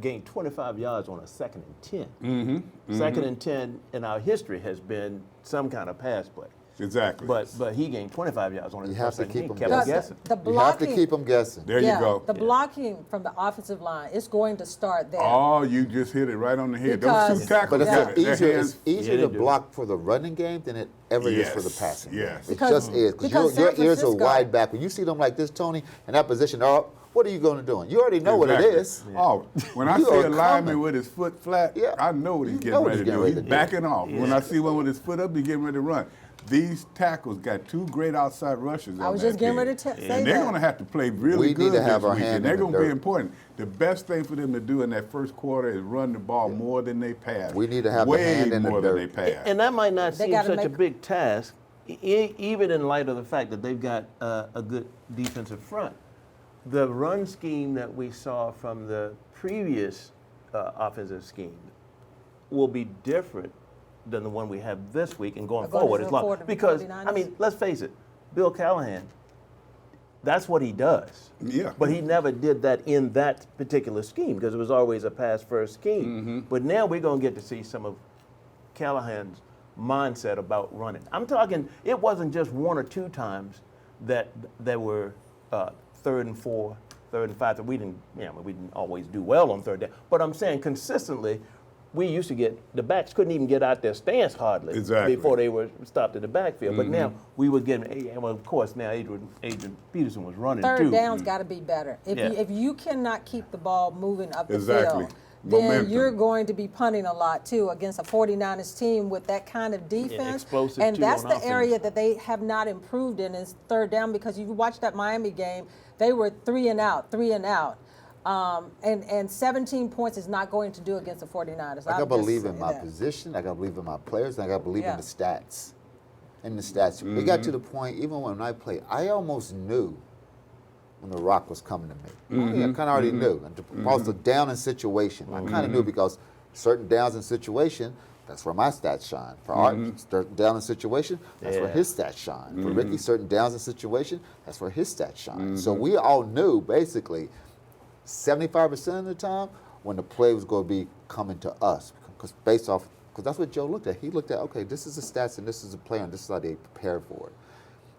gained 25 yards on a 2nd and 10. 2nd and 10 in our history has been some kind of pass play. Exactly. But he gained 25 yards on his You have first to and keep 10. him Kept guessing. guessing. The You have to blocking. keep them guessing. There you go. The blocking from the offensive line is going to start there. Oh, you just hit it right on the head. Those Because- two tackles But it's got it. Their easier, hands- it's easier Yeah, to they do. block for the running game than it ever is for the Yes, passing yes. game. It Because- just is. because Because your San ears are Francisco- wide back. When you see them like this, Tony, in that position, they're up what are you going to do? You already know what it is. Oh, when I You see are a lineman coming. with his foot flat, I know what he's You getting know what ready he's to do. getting ready He's to do. backing off. When I see one with his foot up, he's getting ready to run. These tackles got 2 great outside rushers. I was just getting ready to say that. And they're going to have to play really We good need to have this our week, hand and they're in the going to be dirt. important. The best thing for them to do in that first quarter is run the ball more than they pass. We need to have the way hand in the more than they dirt. pass. And that might not They seem gotta such a make- big task, even in light of the fact that they've got a good defensive front. The run scheme that we saw from the previous offensive scheme will be different than the one we have this week and going forward. It's like, because, I mean, let's face it, Bill Callahan, that's what he does. Yeah. But he never did that in that particular scheme because it was always a pass-first scheme. But now we're going to get to see some of Callahan's mindset about running. I'm talking, it wasn't just 1 or 2 times that there were 3rd and 4, 3rd and 5 that we didn't always do well on 3rd down. But I'm saying consistently, we used to get, the backs couldn't even get out their stance hardly before they were stopped in the backfield. But now we were getting, well, of course, now Adrian Peterson was running too. 3rd down's got to be better. If you cannot keep the ball moving up the field, then Momentum. you're going to be punting a lot too against a 49ers team with that kind of defense. Explosive and too that's on the offense. area that they have not improved in is 3rd down, because you watch that Miami game, they were 3 and out. And 17 points is not going to do against the 49ers. I got to I'll believe just in say my that. position. I got to believe in my players. And I got to believe Yeah. in the stats. It got to the point, even when I played, I almost knew when the rock was coming to me. I kind of already knew. And also down in situation. I kind of knew because certain downs in situation, that's where my stats shine. For Art, certain down in situation, that's where his stats shine. For Ricky, certain downs in situation, that's where his stats shine. So we all knew basically 75% of the time when the play was going to be coming to us, because that's what Joe looked at. He looked at, okay, this is the stats and this is the play and this is how they prepare for it.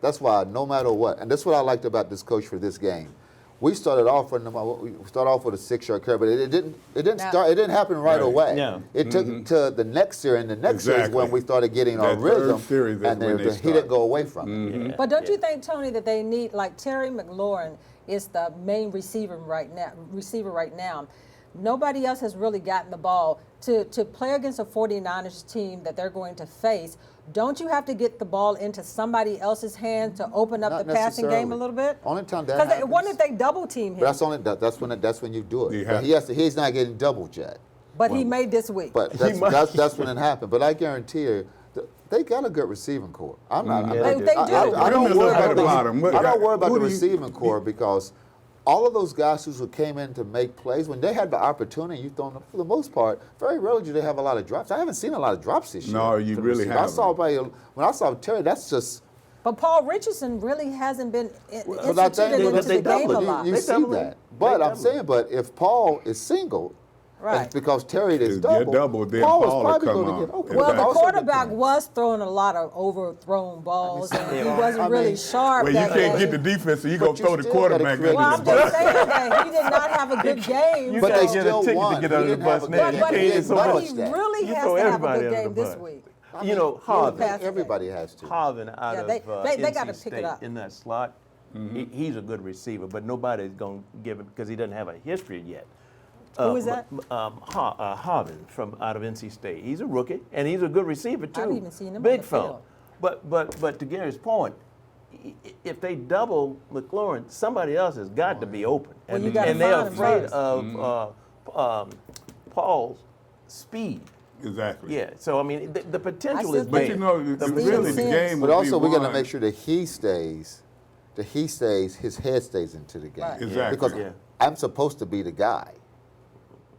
That's why no matter what, and that's what I liked about this coach for this game. We started off with a 6-yard carry, but it didn't happen right away. No. It took to the next series, and the next series when we started getting our That rhythm, third series, that's and when they he didn't go away from it. But don't you think, Tony, that they need, like Terry McLaurin is the main receiver right now. Nobody else has really gotten the ball. To play against a 49ers team that they're going to face, don't you have to get the ball into somebody else's hand to open up Not the passing game a necessarily. little bit? Only time that Because happens. what if they double team him? But that's when you do it. But he's not getting doubled yet. But he made this week. But that's when it happened. But I guarantee you, they got a good receiving core. I'm not. They do. I don't worry about the Who do you- receiving core because all of those guys who came in to make plays, when they had the opportunity, you throw them, for the most part, very rarely do they have a lot of drops. I haven't seen a lot of drops this year. No, you for the really receiver. haven't. When I saw Terry, that's just. But Paul Richardson really hasn't been But I think instituted into the game a lot. you see that. But I'm saying, if Paul is single, Right. and because Terry is Get double, double, then Paul Paul will is probably come going to on. get open. Well, the Exactly. quarterback was throwing a lot of overthrown balls, and he wasn't really sharp. Well, you that can't day. get the defense, so you're going to But throw you the still gotta quarterback create- Well, under I'm the just bus. saying that he did not have a good game. But they so- still ticket to won. get under He the didn't bus have a now. good But game. he He didn't acknowledge really that. really You has throw to have a everybody good under game the this bus. week. Harvin. Everybody has to. Harvin out Yeah, of they gotta NC pick it State up. in that slot, he's a good receiver, but nobody's going to give him because he doesn't have a history yet. Who is that? Harvin from out of NC State. He's a rookie, and he's a good receiver too. I've even seen him on Big the fella. field. But to Gary's point, if they double McLaurin, somebody else has got to be open, Well, and, you gotta and they're find him afraid first. of Paul's speed. Exactly. Yeah. So I mean, the potential I is still But there. you know, Steven really, the Sims. game But will also, be we got to won. make sure that he stays, his head stays into the game. Right. Exactly. Because Yeah. I'm supposed to be the guy,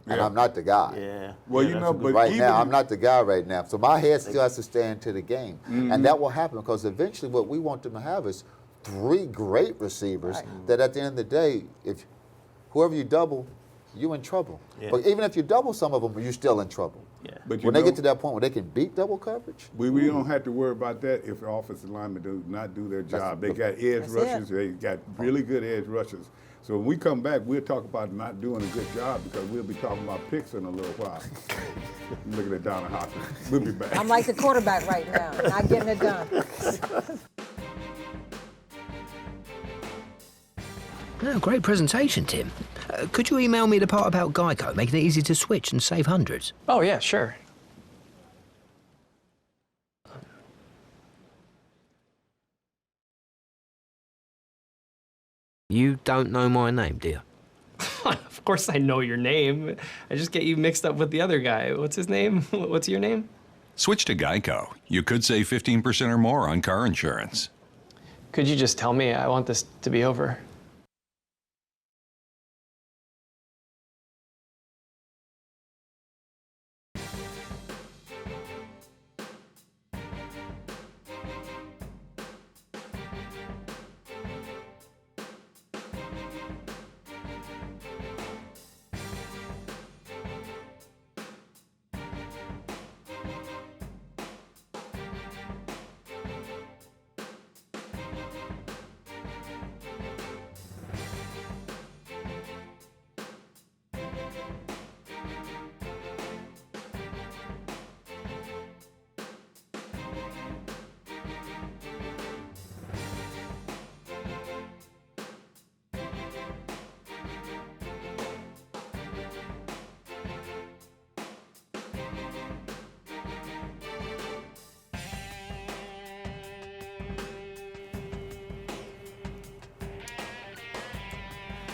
and Yeah. I'm not the guy. Yeah. Well, Yeah, you that's know, a good but Right even now, I'm not the guy right now. So my head still has to stay into the game. And that will happen because eventually what we want them to have is 3 great receivers Right. that at the end of the day, if whoever you double, you're in trouble. Yeah. But even if you double some of them, you're still in trouble. Yeah. But you When they know, get to that point where they can beat double coverage, we don't have to worry about that if the offensive linemen do not do their job. They got edge That's rushers. it. They got really good edge rushers. So when we come back, we'll talk about not doing a good job because we'll be talking about picks in a little while. I'm looking at Donna Hopkins. We'll be back. I'm like the quarterback right now, not getting it done. Oh, great presentation, Tim. Could you email me the part about Geico, making it easy to switch and save hundreds? Oh, yeah, sure. You don't know my name, do you? Of course I know your name. I just get you mixed up with the other guy. What's his name? What's your name? Switch to Geico. You could save 15% or more on car insurance. Could you just tell me? I want this to be over.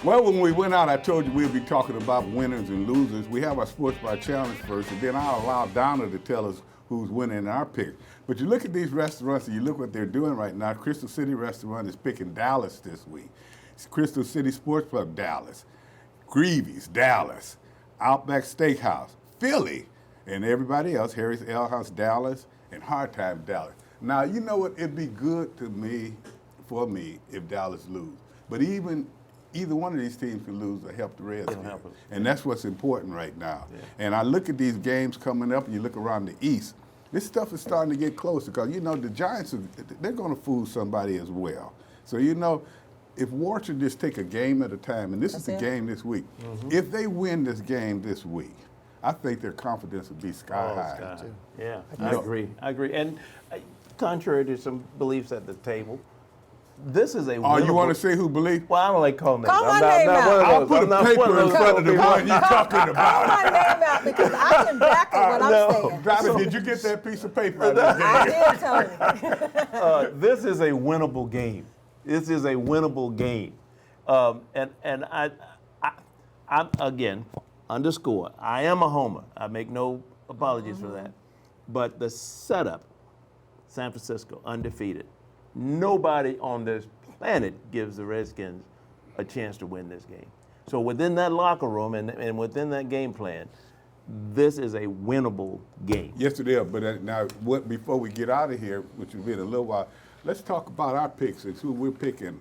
Well, when we went out, I told you we'd be talking about winners and losers. We have our Sports Bar Challenge first, and then I'll allow Donna to tell us who's winning in our pick. But you look at these restaurants and you look what they're doing right now. Crystal City Restaurant is picking Dallas this week. It's Crystal City Sports Club, Dallas. Greavy's, Dallas. Outback Steakhouse, Philly. And everybody else, Harry's Ale House, Dallas, and Hard Time, Dallas. Now, you know what? It'd be good to me, for me, if Dallas lose. But either one of these teams can lose or help the Reds. And that's what's important right now. Yeah. And I look at these games coming up, and you look around the East, this stuff is starting to get closer because, you know, the Giants, they're going to fool somebody as well. So, you know, if Ward should just take a game at a time, and this is the game this week, if they win this game this week, I think their confidence would be sky high. Yeah, I agree. And contrary to some beliefs at the table, this is a winnable. Oh, you want to say who believes? Well, I don't like calling names. Call my name out. I'll put a paper in front of the one you're talking about. Call my name out because I can back up what I'm saying. Donna, did you get that piece of paper out of this game? I did, Tony. This is a winnable game. This is a winnable game. And I'm again, underscore, I am a homer. I make no apologies for that. But the setup, San Francisco, undefeated. Nobody on this planet gives the Redskins a chance to win this game. So within that locker room and within that game plan, this is a winnable game. Yes, it is. But now, before we get out of here, which will be in a little while, let's talk about our picks and who we're picking.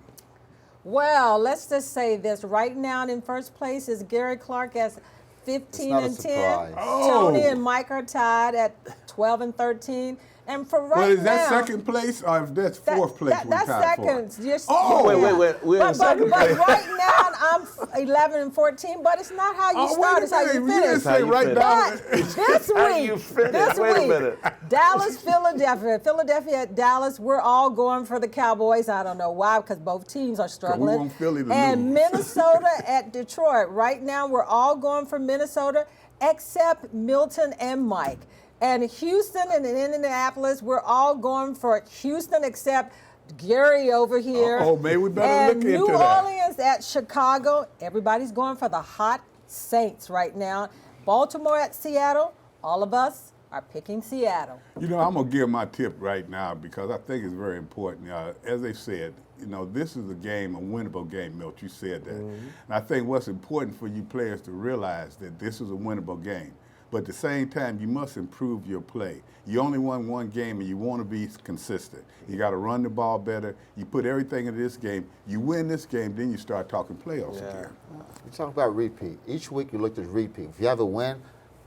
Well, let's just say this. Right now in first place is Gary Clark as 15 and 10. Tony and Mike are tied at 12 and 13. And for right now, is that second place or if that's fourth place? That's second. Wait. We're in second place. But right now I'm 11 and 14. But it's not how you start; it's how you finish. You didn't say right down. This week, Dallas, Philadelphia at Dallas. We're all going for the Cowboys. I don't know why, because both teams are struggling. We want Philly to lose. And Minnesota at Detroit. Right now, we're all going for Minnesota, except Milton and Mike. And Houston and Indianapolis, we're all going for Houston except Gary over here. Oh, maybe we better look into that. And New Orleans at Chicago, everybody's going for the hot Saints right now. Baltimore at Seattle, all of us are picking Seattle. You know, I'm going to give my tip right now because I think it's very important. As they said, you know, this is a game, a winnable game, Milt. You said that. And I think what's important for you players to realize that this is a winnable game. But at the same time, you must improve your play. You only won one game, and you want to be consistent. You got to run the ball better. You put everything into this game. You win this game, then you start talking playoffs again. You talk about repeat. Each week you look at repeat. If you have a win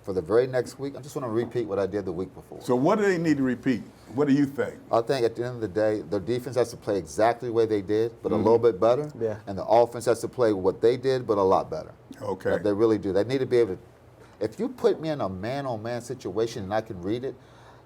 for the very next week, I just want to repeat what I did the week before. So what do they need to repeat? What do you think? I think at the end of the day, the defense has to play exactly the way they did, but a little bit better. Yeah. And the offense has to play what they did, but a lot better. Okay. They really do. They need to be able to. If you put me in a man-on-man situation and I can read it,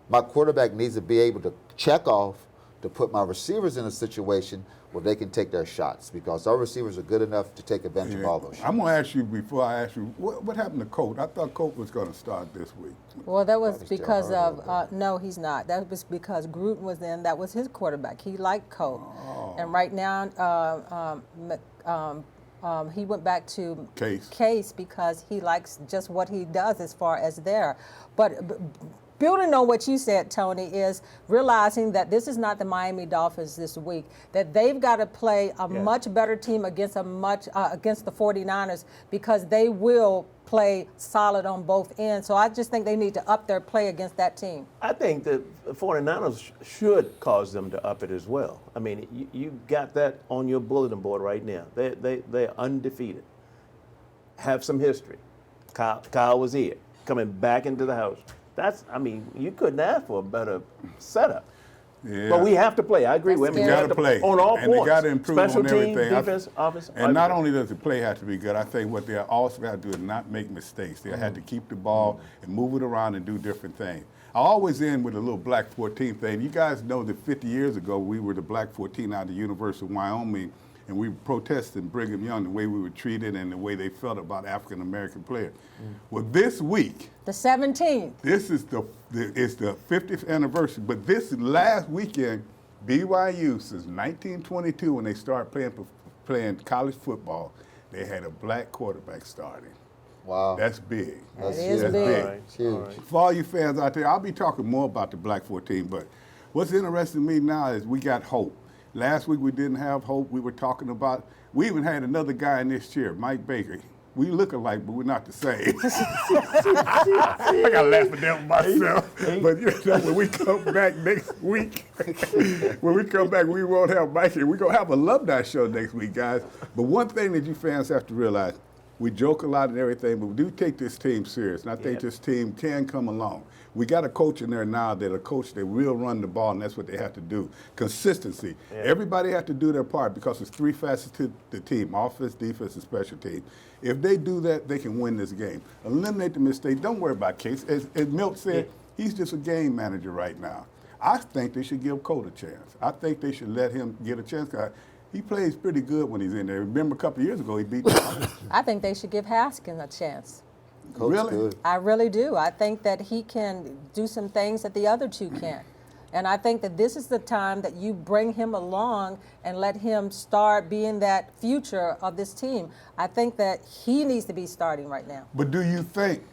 my quarterback needs to be able to check off, to put my receivers in a situation where they can take their shots because our receivers are good enough to take advantage of all those shots. I'm going to ask you before I ask you, what happened to Colt? I thought Colt was going to start this week. Well, that was because of, no, he's not. That was because Gruden was in, that was his quarterback. He liked Colt. Oh. And right now, he went back to Case because he likes just what he does as far as there. But building on what you said, Tony, is realizing that this is not the Miami Dolphins this week, that they've got to play a much better team against against the 49ers because they will play solid on both ends. So I just think they need to up their play against that team. I think the 49ers should cause them to up it as well. I mean, you got that on your bulletin board right now. They're undefeated. Have some history. Kyle was here, coming back into the house. You couldn't ask for a better setup. Yeah. But we have to play. I agree with him. You got to play on all and points. they got to improve Special on everything. team, defense, offense. And not only does the play have to be good, I think what they also got to do is not make mistakes. They have to keep the ball and move it around and do different things. I always end with a little Black 14 thing. You guys know that 50 years ago we were the Black 14 out of the University of Wyoming, and we protested Brigham Young, the way we were treated and the way they felt about African American players. Well, this week, the 17th. this is it's the 50th anniversary, but this last weekend, BYU, since 1922, when they started playing college football, they had a black quarterback starting. Wow. That's big. That is big. It's huge. For all you fans out there, I'll be talking more about the Black 14, but what's interesting to me now is we got hope. Last week we didn't have hope. We were talking about, we even had another guy in this chair, Mike Baker. We look alike, but we're not the same. I got to laugh at that myself. But when we come back next week, we won't have Mike here. We're going to have an alumni show next week, guys. But one thing that you fans have to realize, we joke a lot and everything, but we do take this team serious. And I think this team can come along. We got a coach in there now that will run the ball, and that's what they have to do. Consistency. Yeah. Everybody has to do their part because there's three facets to the team: offense, defense, and special team. If they do that, they can win this game. Eliminate the mistake. Don't worry about Case. As Milt said, he's just a game manager right now. I think they should give Colt a chance. I think they should let him get a chance. He plays pretty good when he's in there. Remember a couple of years ago, he beat them. I think they should give Haskins a chance. Really? Good. I really do. I think that he can do some things that the other two can't. And I think that this is the time that you bring him along and let him start being that future of this team. I think that he needs to be starting right now. But do you think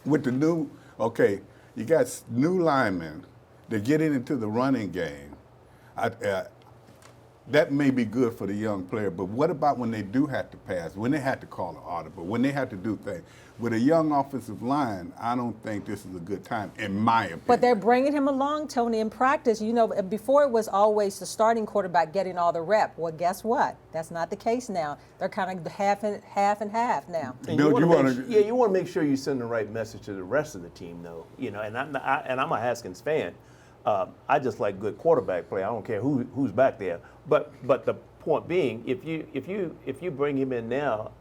with the new, you got new linemen, they're getting into the running game. That may be good for the young player, but what about when they do have to pass, when they have to call an audible, when they have to do things? With a young offensive line, I don't think this is a good time, in my opinion. But they're bringing him along, Tony, in practice. You know, before it was always the starting quarterback getting all the rep. Well, guess what? That's not the case now. They're kind of half and half now. Bill, you want to make sure you send the right message to the rest of the team, though. You know, and I'm a Haskins fan. I just like good quarterback play. I don't care who's back there. But the point being, if you bring him in now,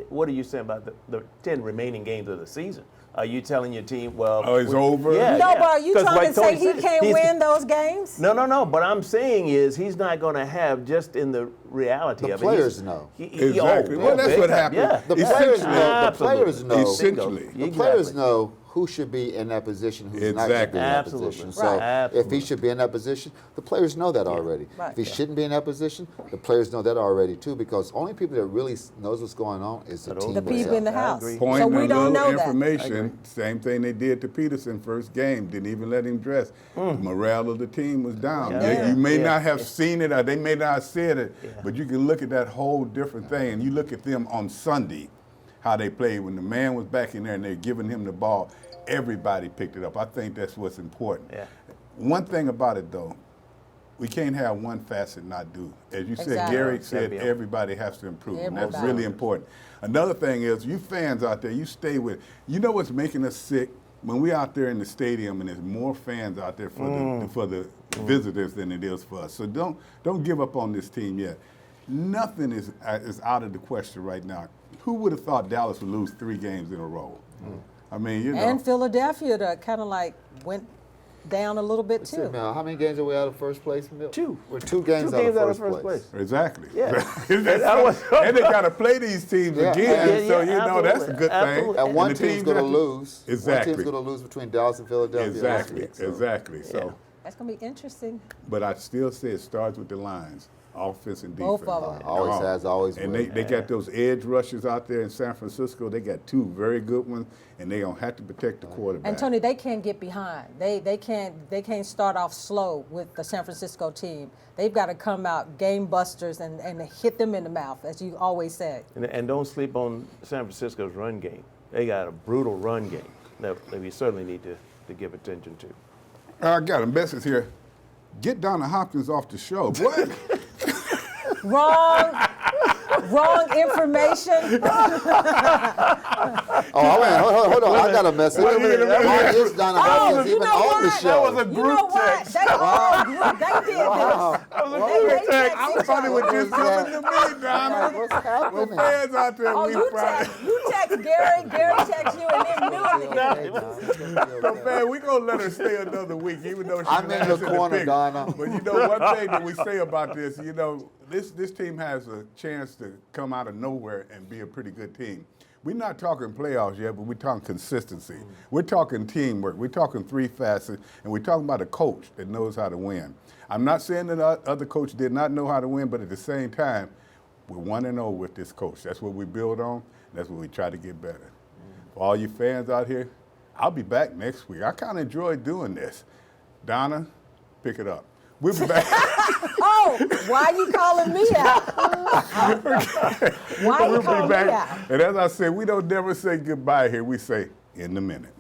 what are you saying about the 10 remaining games of the season? Are you telling your team, it's over? Yeah. No, but are you trying to say he can't win those games? No. But I'm saying is he's not going to have just in the reality of it. The players know. Exactly. Well, that's what happened. Yeah. The players know. The players know. Essentially. The players know who should be in that position, who's not should be in that position. So if he should be in that position, the players know that already. Right. If he shouldn't be in that position, the players know that already too, because only people that really knows what's going on is the team. The people in the house. Point so we don't know information. Same thing they did to Peterson first game. Didn't even let him dress. The morale of the team was down. You may not have seen it, or they may not have said it, but you can look at that whole different thing, and you look at them on Sunday, how they played. When the man was back in there and they're giving him the ball, everybody picked it up. I think that's what's important. Yeah. One thing about it, though, we can't have one facet not do. As you said, Gary said everybody has to improve, and that's really important. Another thing is, you fans out there, you stay with, you know what's making us sick? When we're out there in the stadium and there's more fans out there for the visitors than it is for us. So don't give up on this team yet. Nothing is out of the question right now. Who would have thought Dallas would lose 3 games in a row? I mean, And Philadelphia kind of like went down a little bit too. Now, how many games are we out of first place, Milt? 2. We're 2 games, out of first place. Exactly. Yeah. And they got to play these teams again, so you know that's a good thing. And one the team's going to lose. Exactly. One team's going to lose between Dallas and Philadelphia. Exactly. So. That's going to be interesting. But I still say it starts with the lines, offense and defense. Both of them. Always has, always will. And they got those edge rushers out there in San Francisco. They got 2 very good ones, and they're going to have to protect the quarterback. And, Tony, they can't get behind. They can't start off slow with the San Francisco team. They've got to come out game busters and hit them in the mouth, as you always say. And don't sleep on San Francisco's run game. They got a brutal run game that we certainly need to give attention to. I got a message here. Get Donna Hopkins off the show. What? Wrong information. Hold on. I got a message. Why is Donna Hopkins even on the show? That was a group text. They all group. They did this. That was a group text. I thought it was just coming to me, Donna. What's happening? Well, fans out there, you text Gary text you, and then knew So, man, we're going to let her stay another week, even though she's I'm in the corner, Donna. But you know, one thing that we say about this, you know, this team has a chance to come out of nowhere and be a pretty good team. We're not talking playoffs yet, but we're talking consistency. We're talking teamwork. We're talking 3 facets, and we're talking about a coach that knows how to win. I'm not saying that other coach did not know how to win, but at the same time, we're 1-0 with this coach. That's what we build on. That's what we try to get better. For all you fans out here, I'll be back next week. I kind of enjoyed doing this. Donna, pick it up. We'll be back. Oh, why are you calling me out? Why are you calling me out? And as I said, we don't never say goodbye here. We say, in a minute.